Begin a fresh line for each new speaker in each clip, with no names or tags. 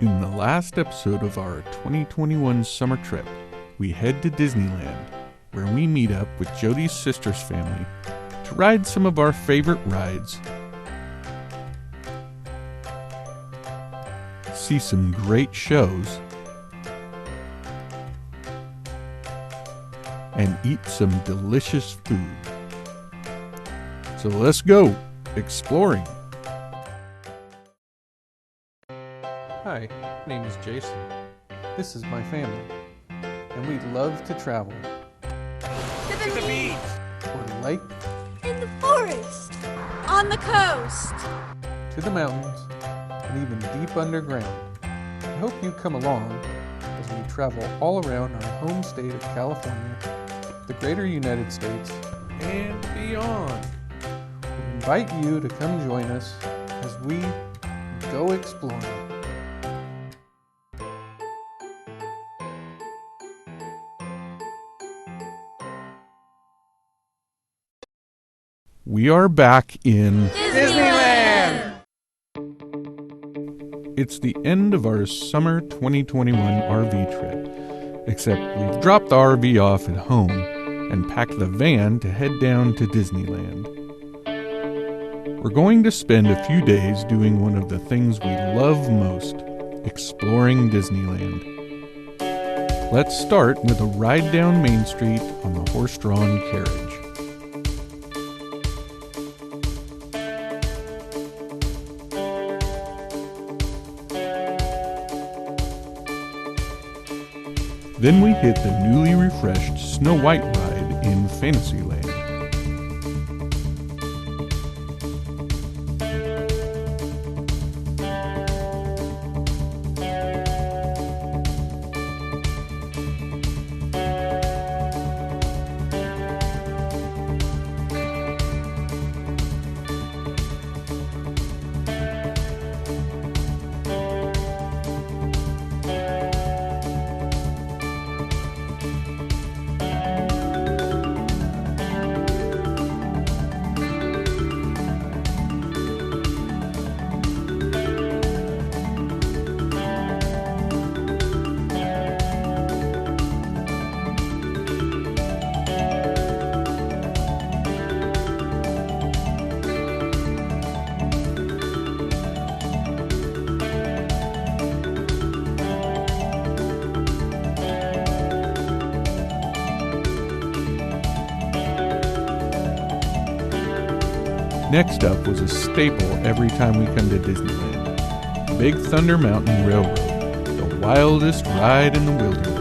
In the last episode of our 2021 summer trip, we head to Disneyland, where we meet up with Jody's sister's family to ride some of our favorite rides, see some great shows, and eat some delicious food. So let's go exploring. Hi, my name is Jason. This is my family, and we love to travel.
To the beach!
Or lake,
In the forest! On the coast!
to the mountains, and even deep underground. I hope you come along as we travel all around our home state of California, the greater United States, and beyond. We invite you to come join us as we go exploring. We are back in
Disneyland!
It's the end of our summer 2021 RV trip, except we've dropped the RV off at home and packed the van to head down to Disneyland. We're going to spend a few days doing one of the things we love most, exploring Disneyland. Let's start with a ride down Main Street on the horse-drawn carriage. Then we hit the newly refreshed Snow White ride in Fantasyland. Next up was a staple every time we come to Disneyland, Big Thunder Mountain Railroad, the wildest ride in the wilderness.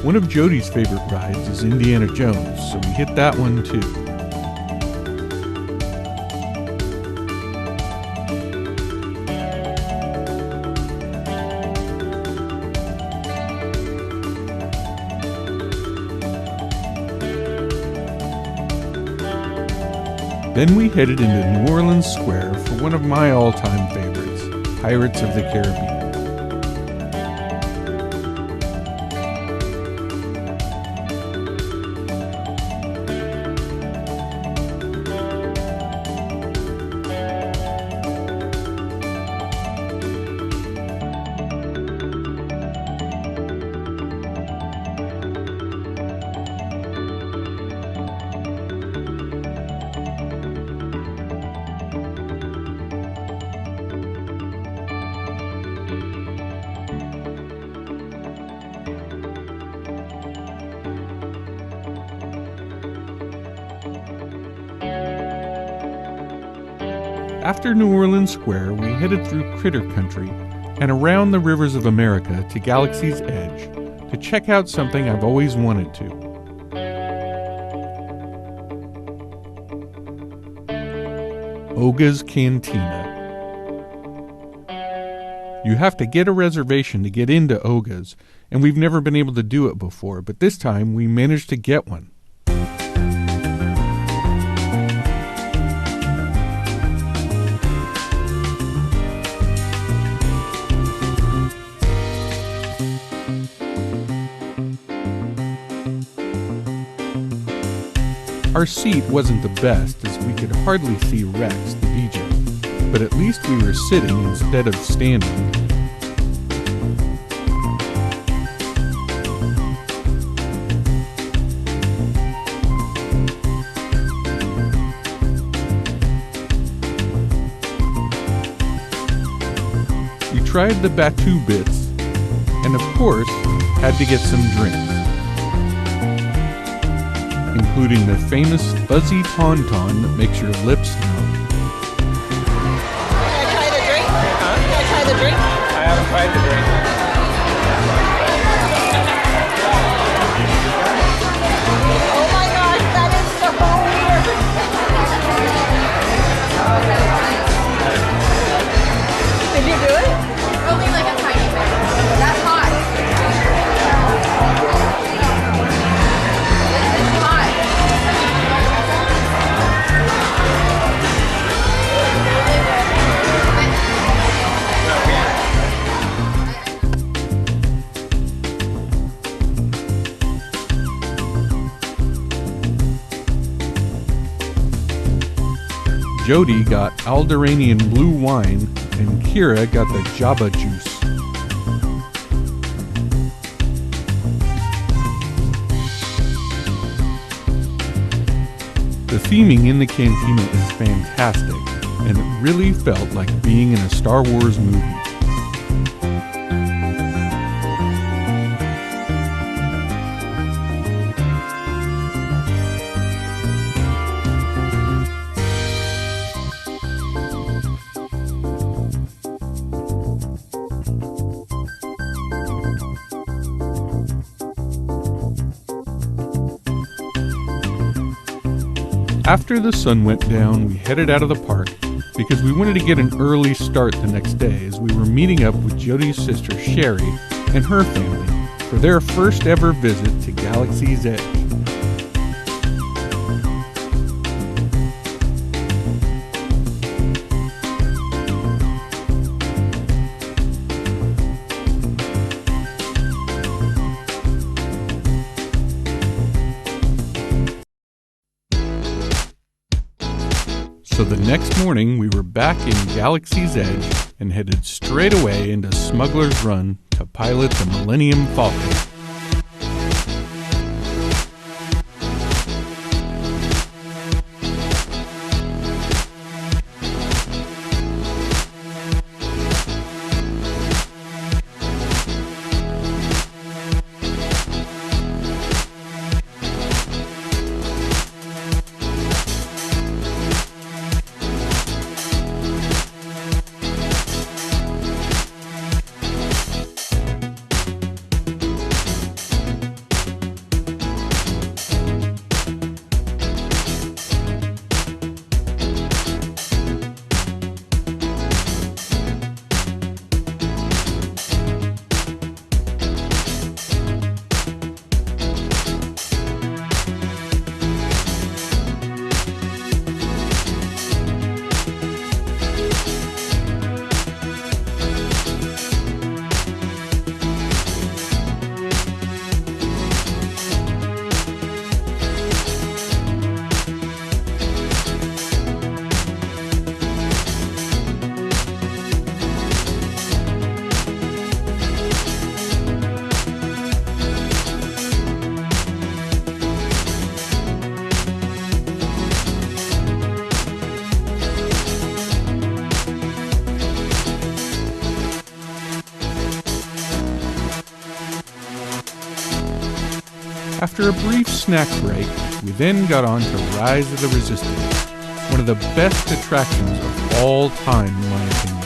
One of Jody's favorite rides is Indiana Jones, so we hit that one too. Then we headed into New Orleans Square for one of my all-time favorites, Pirates of the Caribbean. After New Orleans Square, we headed through Critter Country and around the rivers of America to Galaxy's Edge to to check out something I've always wanted to. Oga's Cantina. You have to get a reservation to get into Oga's, and we've never been able to do it before, but this time we managed to get one. Our seat wasn't the best, as we could hardly see Rex, the DJ, but at least we were sitting instead of standing. We tried the Batu bits, and of course, had to get some drinks, including the famous fuzzy tauntaun that makes your lips numb.
Can I try the drink? Huh? Can I try the drink?
I haven't tried the drink.
Oh my gosh, that is so weird. Did you do it?
Only like a tiny bit. That's hot. It's hot.
Jody got Alderanian blue wine, and Kira got the Java juice. The theming in the cantina is fantastic, and it really felt like being in a Star Wars movie. After the sun went down, we headed out of the park because we wanted to get an early start the next day, as we were meeting up with Jody's sister Sherry and her family for their first ever visit to Galaxy's Edge. So the next morning, we were back in Galaxy's Edge and headed straight away into Smuggler's Run to pilot the Millennium Falcon. After a brief snack break, we then got on to Rise of the Resistance, one of the best attractions of all time in my opinion.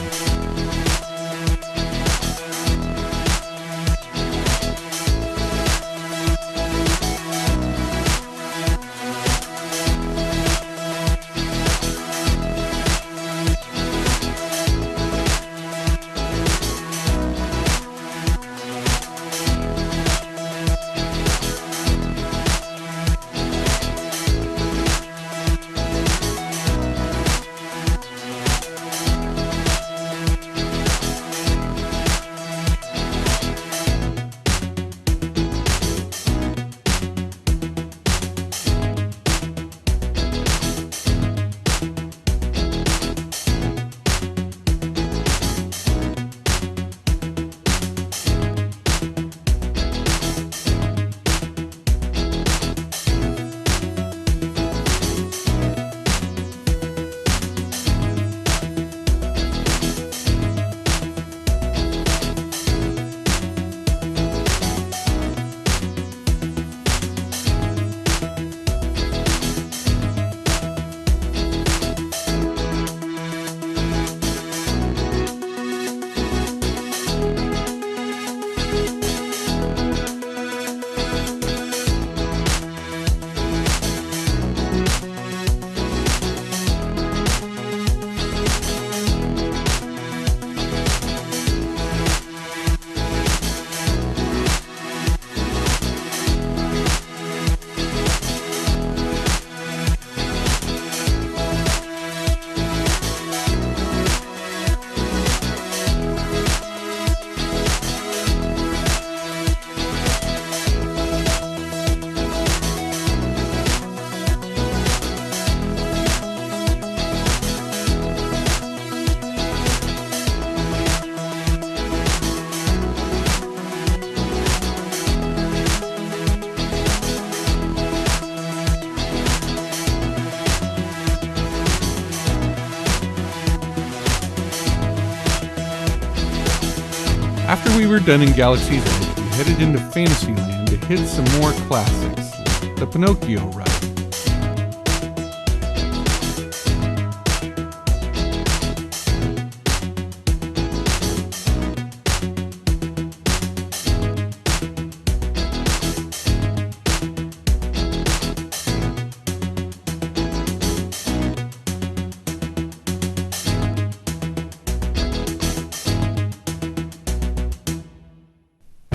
After we were done in Galaxy's Edge, we headed into Fantasyland to hit some more classics, like the Pinocchio ride.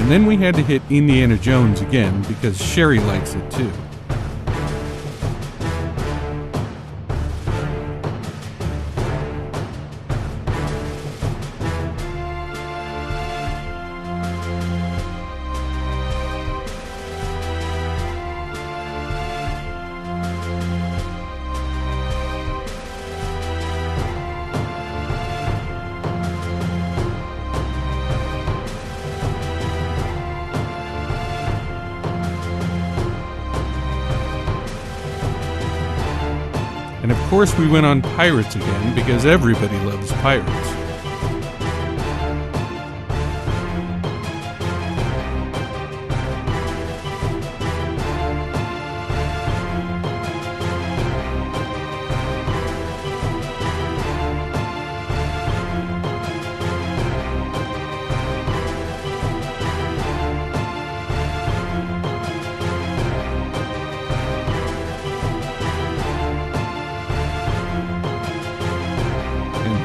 And then we had to hit Indiana Jones again because Sherry likes it too. And of course we went on Pirates again because everybody loves pirates.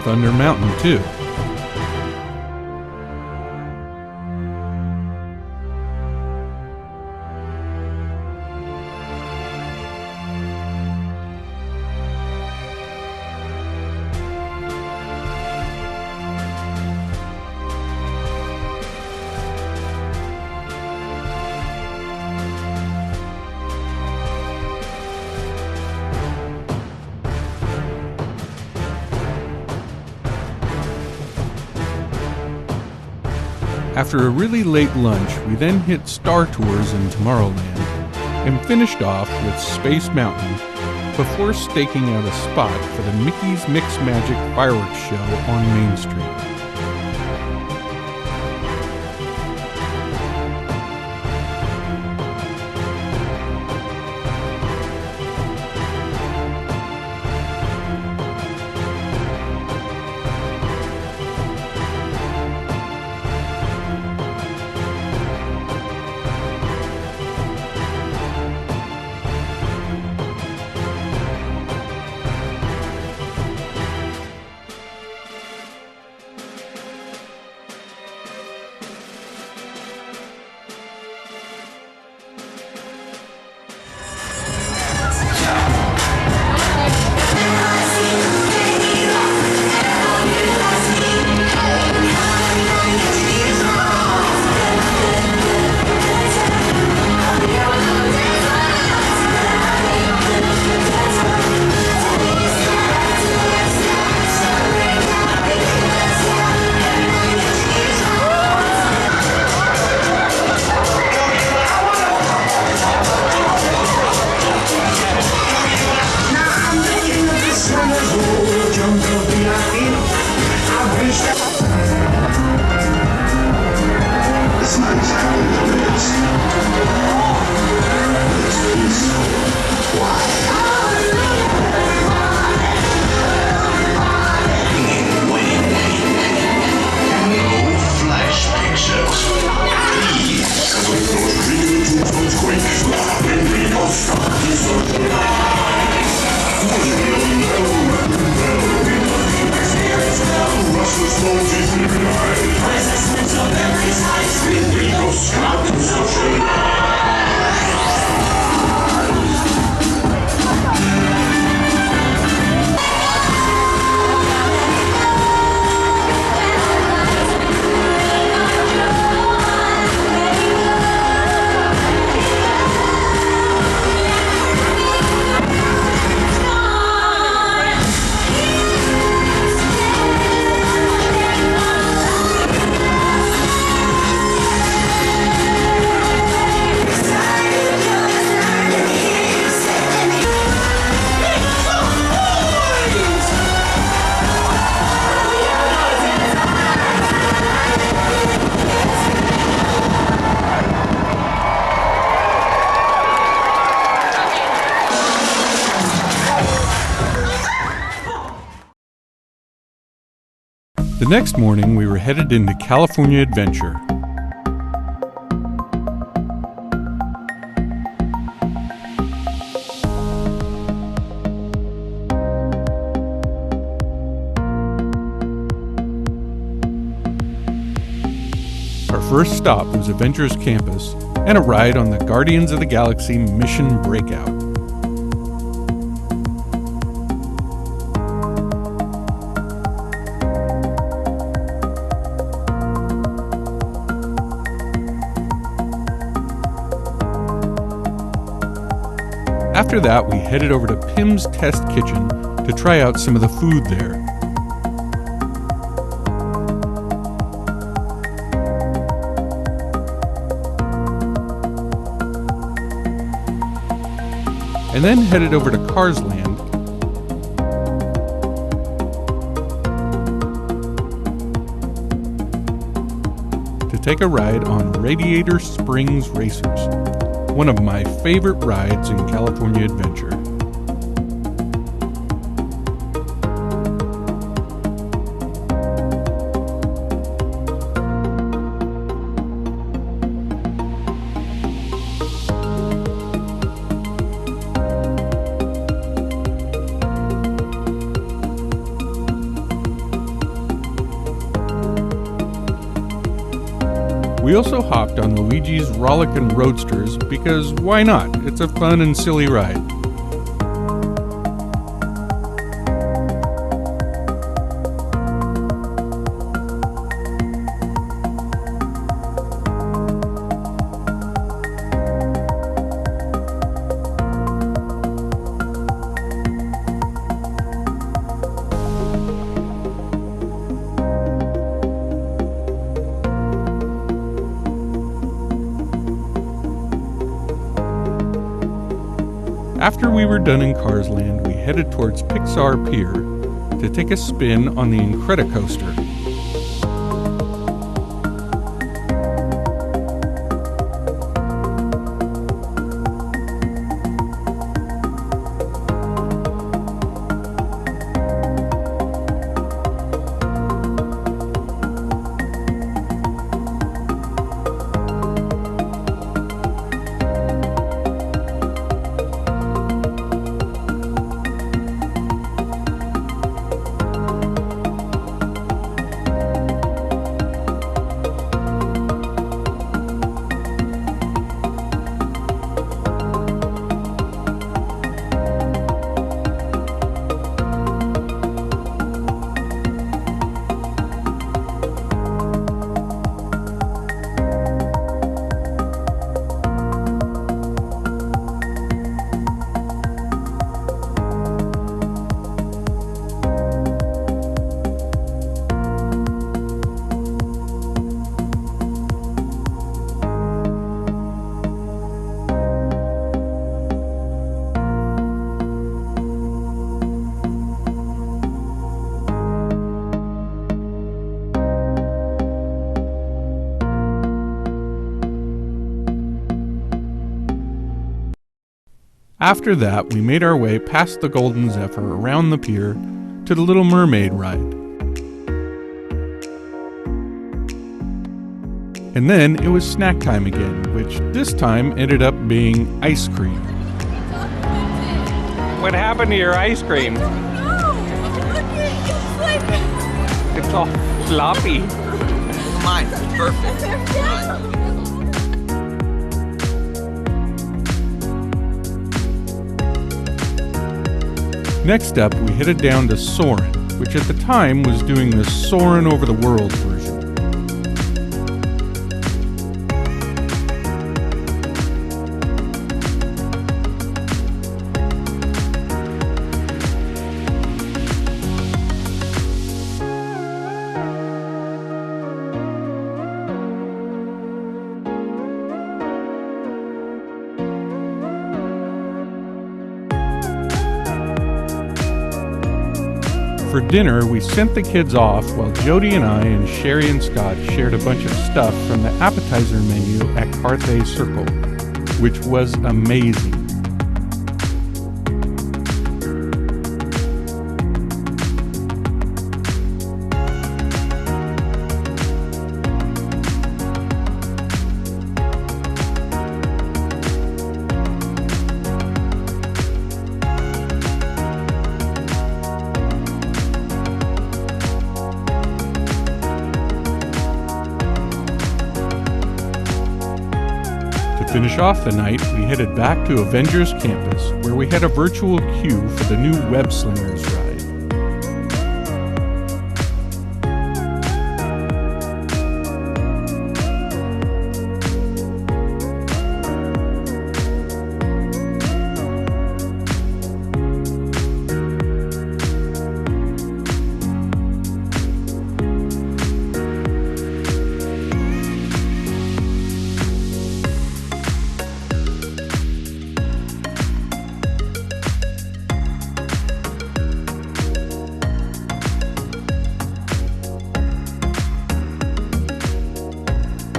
Thunder Mountain too. After a really late lunch, we then hit Star Tours in Tomorrowland and finished off with Space Mountain before staking out a spot for the Mickey's Mix Magic fireworks show on Main Street. next morning, we were headed into California Adventure. Our first stop was Avengers Campus and a ride on the Guardians of the Galaxy Mission Breakout. After that, we headed over to Pim's Test Kitchen to try out some of the food there. And then headed over to Carsland to take a ride on Radiator Springs Racers, one of my favorite rides in California Adventure. We also hopped on Luigi's Rollickin' Roadsters because why not? It's a fun and silly ride. After we were done in Carsland, we headed towards Pixar Pier to take a spin on the Incredicoaster. After that, we made our way past the Golden Zephyr around the pier to the Little Mermaid ride. And then it was snack time again, which this time ended up being ice cream. What happened to your ice cream? It's all floppy.
Mine, perfect.
Next up, we headed down to Soarin', which at the time was doing the Soarin' Over the World version. For dinner, we sent the kids off while Jody and I and Sherry and Scott shared a bunch of stuff from the appetizer menu at Carthay Circle, which was amazing. finish off the night, we headed back to Avengers Campus, where we had a virtual queue for the new Web Slingers ride.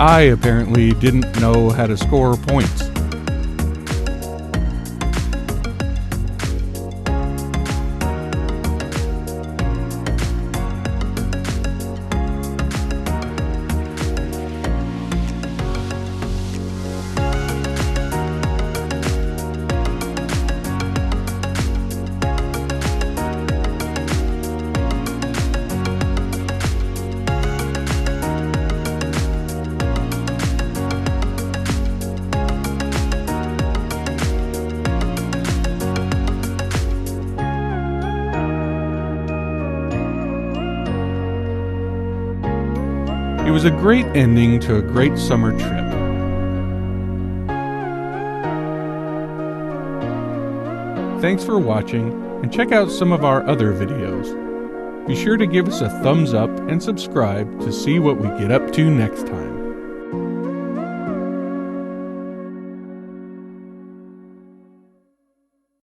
I apparently didn't know how to score points. It was a great ending to a great summer trip. Thanks for watching, and check out some of our other videos. Be sure to give us a thumbs up and subscribe to see what we get up to next time.